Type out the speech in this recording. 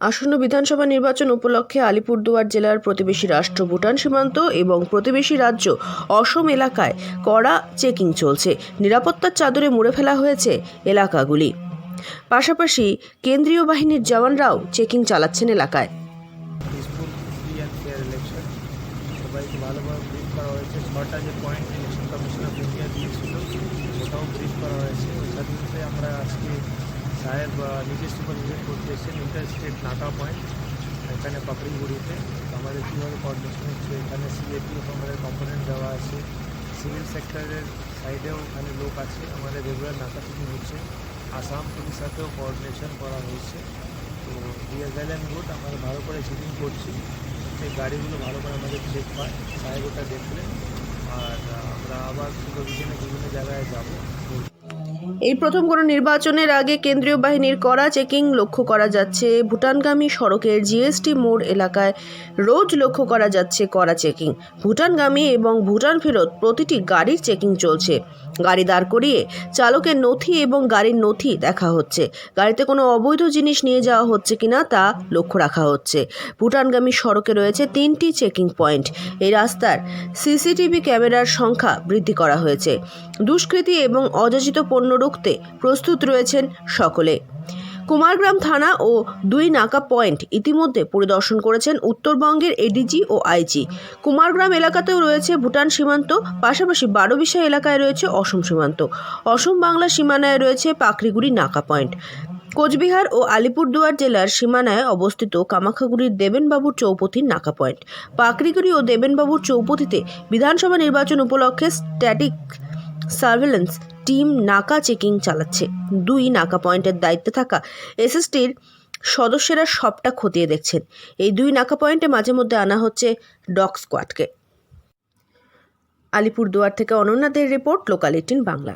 আসন্ন বিধানসভা নির্বাচন উপলক্ষে আলিপুরদুয়ার জেলার প্রতিবেশী রাষ্ট্র ভুটান সীমান্ত এবং প্রতিবেশী রাজ্য অসম এলাকায় কড়া চেকিং চলছে। নিরাপত্তার চাদরে মুড়ে ফেলা হয়েছে এলাকাগুলি। পাশাপাশি কেন্দ্রীয় বাহিনীর জওয়ানরাও চেকিং চালাচ্ছেন এলাকায়। সবাইকে ভালোভাবে ব্রিফ করা হয়েছে। 6টা যে point election commission of India দিয়েছিল ওটাও ব্রিফ করা হয়েছে। ওই সাথে আমরা আজকে সাহেব নিজে সুপারভিশন করতে এসেছেন ইন্টার স্টেট নাকা পয়েন্ট এখানে পাপড়িগুড়িতে। আমাদের কীভাবে কোঅর্ডিনেশন হচ্ছে, এখানে সিএপি আমাদের কম্পোনেন্ট দেওয়া আছে, সিভিল সেক্টরের সাইডেও ওখানে লোক আছে, আমাদের রেগুলার নাকা চেকিং হচ্ছে। আসাম পুলিশের সাথেও কোঅর্ডিনেশন করা হয়েছে। তো ওয়েল অ্যান্ড গুড, আমরা ভালো করে চেকিং করছি, এই গাড়িগুলো ভালো করে আমাদের চেক পায়, সাহেব ওটা দেখলে। আর আমরা আবার সুপারভিশনে বিভিন্ন জায়গায় যাব। এই প্রথম কোনো নির্বাচনের আগে কেন্দ্রীয় বাহিনীর কড়া চেকিং লক্ষ্য করা যাচ্ছে। ভুটানগামী সড়কের জিএসটি মোড় এলাকায় রোজ লক্ষ্য করা যাচ্ছে কড়া চেকিং। ভুটানগামী এবং ভুটান ফেরত প্রতিটি গাড়ির চেকিং চলছে। গাড়ি দাঁড় করিয়ে চালকের নথি এবং গাড়ির নথি দেখা হচ্ছে। গাড়িতে কোনো অবৈধ জিনিস নিয়ে যাওয়া হচ্ছে কিনা তা লক্ষ্য রাখা হচ্ছে। ভুটানগামী সড়কে রয়েছে 3টি চেকিং পয়েন্ট। এই রাস্তার সিসিটিভি ক্যামেরার সংখ্যা বৃদ্ধি করা হয়েছে। দুষ্কৃতী এবং অযাচিত পণ্য রুখতে প্রস্তুত রয়েছেন সকলে। কুমারগ্রাম থানা ও 2 নাকা পয়েন্ট ইতিমধ্যে পরিদর্শন করেছেন উত্তরবঙ্গের এডিজি ও আইজি। কুমারগ্রাম এলাকাতেও রয়েছে ভুটান সীমান্ত, পাশাপাশি বারোবিশা এলাকায় রয়েছে অসম সীমান্ত। অসম বাংলা সীমানায় রয়েছে পাকড়িগুড়ি নাকা পয়েন্ট। কোচবিহার ও আলিপুরদুয়ার জেলার সীমানায় অবস্থিত কামাখাগুড়ির দেবেনবাবুর চৌপথির নাকা পয়েন্ট। পাকড়িগুড়ি ও দেবেনবাবুর চৌপথিতে বিধানসভা নির্বাচন উপলক্ষে স্ট্যাটিক সার্ভেলেন্স টিম নাকা চেকিং চালাচ্ছে। 2 নাকা পয়েন্টের দায়িত্বে থাকা এসএসটির সদস্যরা সবটা খতিয়ে দেখছেন। এই 2 নাকা পয়েন্টে মাঝে মধ্যে আনা হচ্ছে ডগ স্কোয়াডকে। আলিপুরদুয়ার থেকে অনন্যাদের রিপোর্ট, লোকাল 18 বাংলা।